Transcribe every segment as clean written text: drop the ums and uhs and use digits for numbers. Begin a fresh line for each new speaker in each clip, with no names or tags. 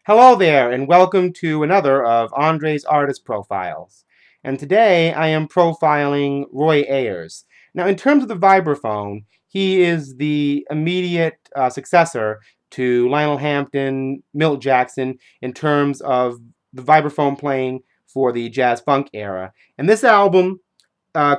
Hello there, and welcome to another of Andre's Artist Profiles. And today I am profiling Roy Ayers. Now, in terms of the vibraphone, he is the immediate successor to Lionel Hampton, Milt Jackson, in terms of the vibraphone playing for the jazz funk era. And this album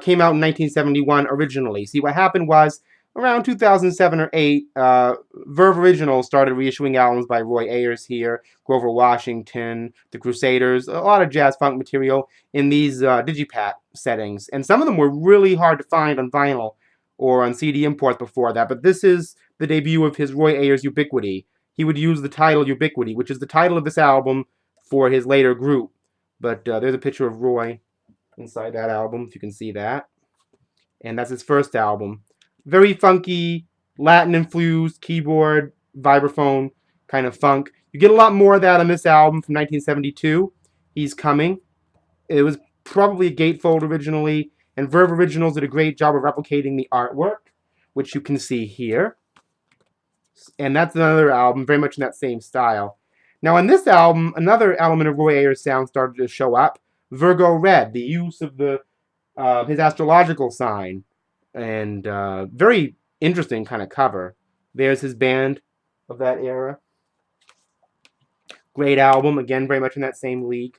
came out in 1971 originally. See, what happened was around 2007 or 8, Verve Original started reissuing albums by Roy Ayers here, Grover Washington, The Crusaders, a lot of jazz funk material in these digipack settings. And some of them were really hard to find on vinyl or on CD imports before that. But this is the debut of his Roy Ayers Ubiquity. He would use the title Ubiquity, which is the title of this album for his later group. But there's a picture of Roy inside that album, if you can see that. And that's his first album. Very funky, Latin infused keyboard, vibraphone kind of funk. You get a lot more of that on this album from 1972. He's Coming. It was probably a gatefold originally, and Verve Originals did a great job of replicating the artwork, which you can see here. And that's another album, very much in that same style. Now, on this album, another element of Roy Ayers' sound started to show up. Virgo Red, the use of his astrological sign, and very interesting kind of cover. There's his band of that era. Great album, again, very much in that same league.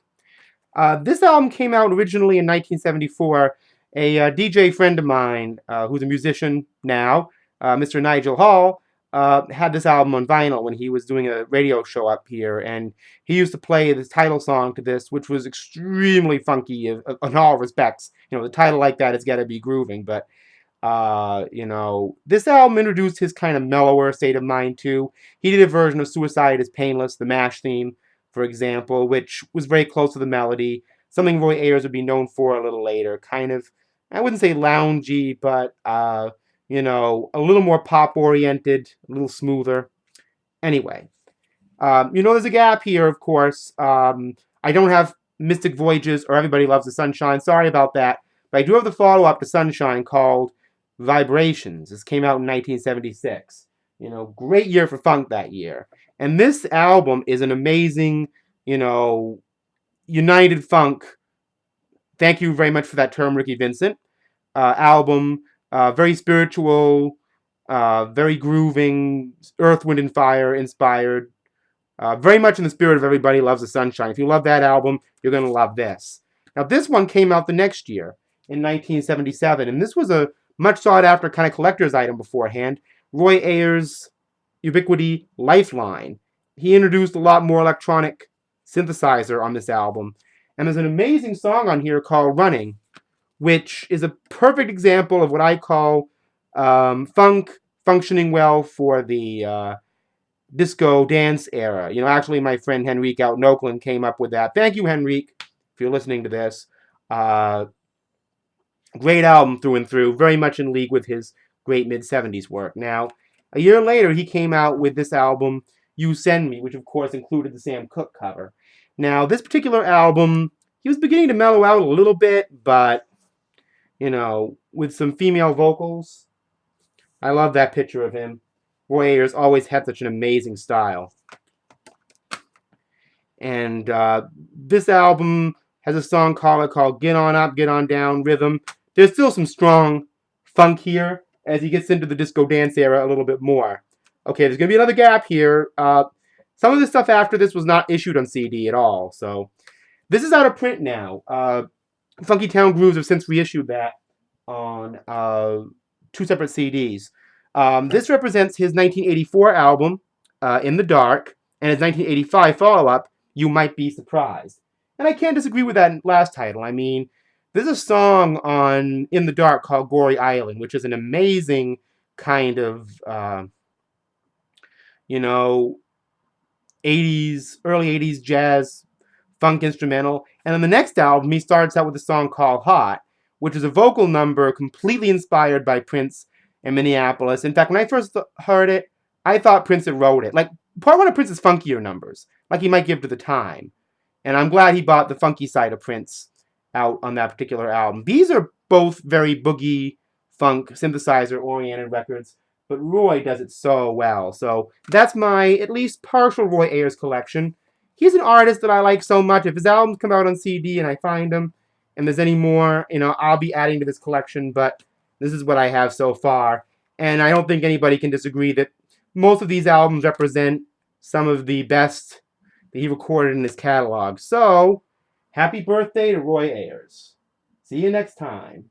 This album came out originally in 1974. A DJ friend of mine, who's a musician now, Mr. Nigel Hall, had this album on vinyl when he was doing a radio show up here, and he used to play the title song to this, which was extremely funky in all respects. You know, the title like that has got to be grooving, but this album introduced his kind of mellower state of mind too. He did a version of Suicide is Painless, the MASH theme, for example, which was very close to the melody, something Roy Ayers would be known for a little later. Kind of, I wouldn't say loungy, but a little more pop-oriented, a little smoother. Anyway, there's a gap here, of course. I don't have Mystic Voyages or Everybody Loves the Sunshine. Sorry about that. But I do have the follow-up to Sunshine called Vibrations. This came out in 1976. Great year for funk that year. And this album is an amazing, United Funk. Thank you very much for that term, Ricky Vincent. Album. Very spiritual, very grooving, Earth, Wind, and Fire inspired. Very much in the spirit of Everybody Loves the Sunshine. If you love that album, you're going to love this. Now, this one came out the next year, in 1977, and this was a much sought-after kind of collector's item beforehand. Roy Ayers' Ubiquity Lifeline. He introduced a lot more electronic synthesizer on this album. And there's an amazing song on here called Running, which is a perfect example of what I call funk functioning well for the disco dance era. Actually, my friend Henrique out in Oakland came up with that. Thank you, Henrique, if you're listening to this. Great album through and through, very much in league with his great mid-70s work. Now, a year later, he came out with this album, You Send Me, which of course included the Sam Cooke cover. Now, this particular album, he was beginning to mellow out a little bit, but with some female vocals. I love that picture of him. Roy Ayers always had such an amazing style. And this album has a song called Get On Up, Get On Down, Rhythm. There's still some strong funk here as he gets into the disco dance era a little bit more. Okay, there's going to be another gap here. Some of the stuff after this was not issued on CD at all. So this is out of print now. Funky Town Grooves have since reissued that on 2 separate CDs. This represents his 1984 album, In the Dark, and his 1985 follow-up, You Might Be Surprised. And I can't disagree with that last title. I mean, there's a song on In the Dark called Gory Island, which is an amazing kind of, 80s, early 80s jazz funk instrumental. And on the next album, he starts out with a song called Hot, which is a vocal number completely inspired by Prince and Minneapolis. In fact, when I first heard it, I thought Prince had wrote it. Like, part one of Prince's funkier numbers, like he might give to the time. And I'm glad he bought the funky side of Prince out on that particular album. These are both very boogie, funk, synthesizer-oriented records, but Roy does it so well. So that's my, at least partial Roy Ayers collection. he's an artist that I like so much. If his albums come out on CD and I find them, and there's any more, I'll be adding to this collection. But this is what I have so far, and I don't think anybody can disagree that most of these albums represent some of the best that he recorded in his catalog. So, happy birthday to Roy Ayers. See you next time.